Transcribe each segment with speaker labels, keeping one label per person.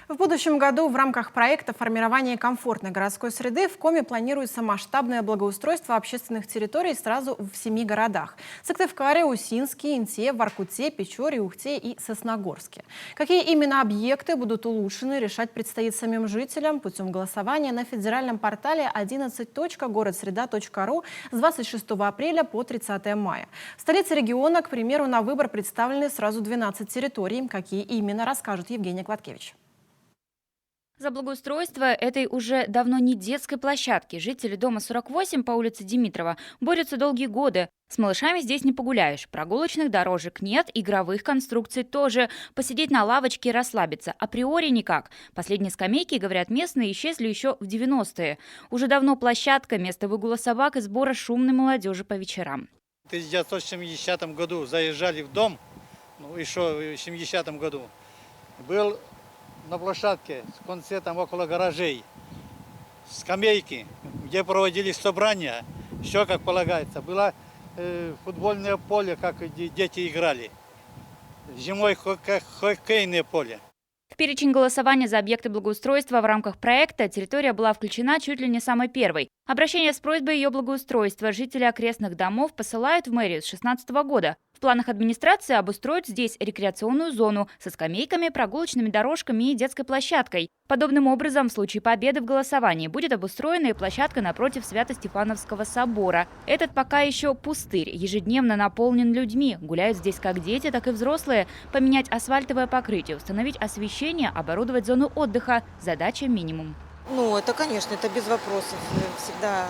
Speaker 1: В будущем году в рамках проекта формирования комфортной городской среды в Коми планируется масштабное благоустройство общественных территорий сразу в 7 городах: Сыктывкаре, Усинске, Инте, Воркуте, Печоре, Ухте и Сосногорске. Какие именно объекты будут улучшены, решать предстоит самим жителям путем голосования на федеральном портале 11.городсреда.ру с 26 апреля по 30 мая. В столице региона, к примеру, на выбор представлены сразу 12 территорий. Какие именно, расскажет Евгения Гладкевич.
Speaker 2: За благоустройство этой уже давно не детской площадки жители дома 48 по улице Димитрова борются долгие годы. С малышами здесь не погуляешь, прогулочных дорожек нет, игровых конструкций тоже. Посидеть на лавочке и расслабиться априори никак. Последние скамейки, говорят местные, исчезли еще в 90-е. Уже давно площадка – место выгула собак и сбора шумной молодежи по вечерам.
Speaker 3: В 1970 году заезжали в дом, еще в 70 году, был на площадке в конце там около гаражей скамейки, где проводились собрания, все как полагается. Было футбольное поле, как дети играли. Зимой хоккейное поле.
Speaker 2: В перечень голосования за объекты благоустройства в рамках проекта территория была включена чуть ли не самой первой. Обращение с просьбой ее благоустройства жители окрестных домов посылают в мэрию с 2016 года. В планах администрации обустроить здесь рекреационную зону со скамейками, прогулочными дорожками и детской площадкой. Подобным образом, в случае победы в голосовании будет обустроена и площадка напротив Свято-Стефановского собора. Этот пока еще пустырь, ежедневно наполнен людьми. Гуляют здесь как дети, так и взрослые. Поменять асфальтовое покрытие, установить освещение, оборудовать зону отдыха. Задача минимум.
Speaker 4: Это, конечно, это без вопросов. Всегда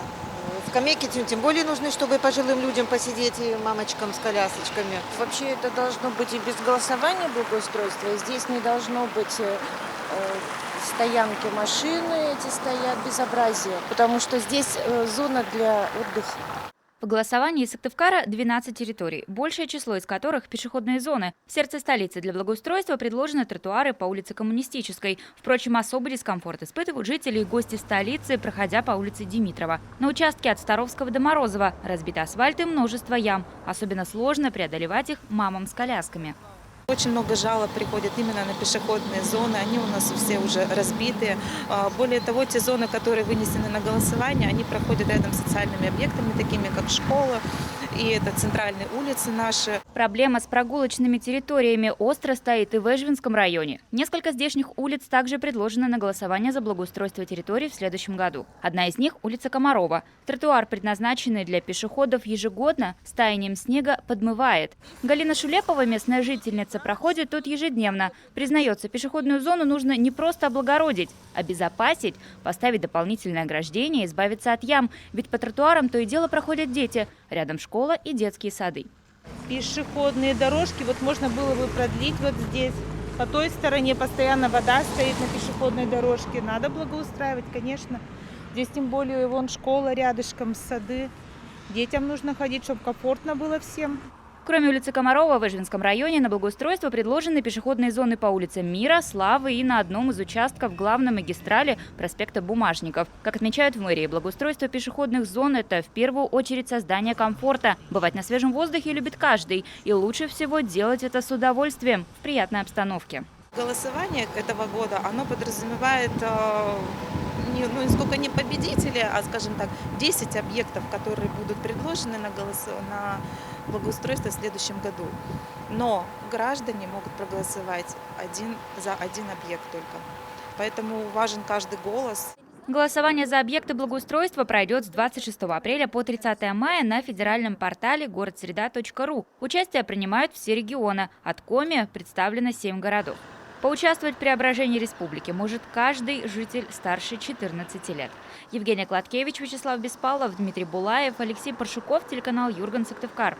Speaker 4: скамейки тем более нужны, чтобы пожилым людям посидеть и мамочкам с колясочками.
Speaker 5: Вообще это должно быть и без голосования благоустройства. И здесь не должно быть стоянки машины, эти стоят, безобразие. Потому что здесь зона для отдыха.
Speaker 2: В голосовании Сыктывкара 12 территорий, большее число из которых – пешеходные зоны. В сердце столицы для благоустройства предложены тротуары по улице Коммунистической. Впрочем, особый дискомфорт испытывают жители и гости столицы, проходя по улице Димитрова. На участке от Старовского до Морозова разбит асфальт и множество ям. Особенно сложно преодолевать их мамам с колясками.
Speaker 4: Очень много жалоб приходит именно на пешеходные зоны. Они у нас все уже разбиты. Более того, те зоны, которые вынесены на голосование, они проходят рядом с социальными объектами, такими как школа. И это центральные улицы наши.
Speaker 2: Проблема с прогулочными территориями остро стоит и в Эжвинском районе. Несколько здешних улиц также предложено на голосование за благоустройство территорий в следующем году. Одна из них – улица Комарова. Тротуар, предназначенный для пешеходов, ежегодно с таянием снега подмывает. Галина Шулепова, местная жительница, проходит тут ежедневно. Признается, пешеходную зону нужно не просто облагородить, обезопасить, поставить дополнительное ограждение, избавиться от ям. Ведь по тротуарам то и дело проходят дети. Рядом школа и детские сады.
Speaker 6: Пешеходные дорожки можно было бы продлить здесь. По той стороне постоянно вода стоит на пешеходной дорожке. Надо благоустраивать, конечно. Здесь тем более школа рядышком, сады. Детям нужно ходить, чтобы комфортно было всем.
Speaker 2: Кроме улицы Комарова, в Эжвинском районе на благоустройство предложены пешеходные зоны по улицам Мира, Славы и на одном из участков главной магистрали проспекта Бумажников. Как отмечают в мэрии, благоустройство пешеходных зон – это в первую очередь создание комфорта. Бывать на свежем воздухе любит каждый. И лучше всего делать это с удовольствием, в приятной обстановке.
Speaker 4: Голосование этого года, оно подразумевает сколько не победителей, а, скажем так, 10 объектов, которые будут предложены на благоустройство в следующем году. Но граждане могут проголосовать за один объект только. Поэтому важен каждый голос.
Speaker 2: Голосование за объекты благоустройства пройдет с 26 апреля по 30 мая на федеральном портале городсреда.ру. Участие принимают все регионы. От Коми представлено 7 городов. Поучаствовать в преображении республики может каждый житель старше 14 лет. Евгения Гладкевич, Вячеслав Беспалов, Дмитрий Булаев, Алексей Паршуков, телеканал Юрган, Сыктывкар.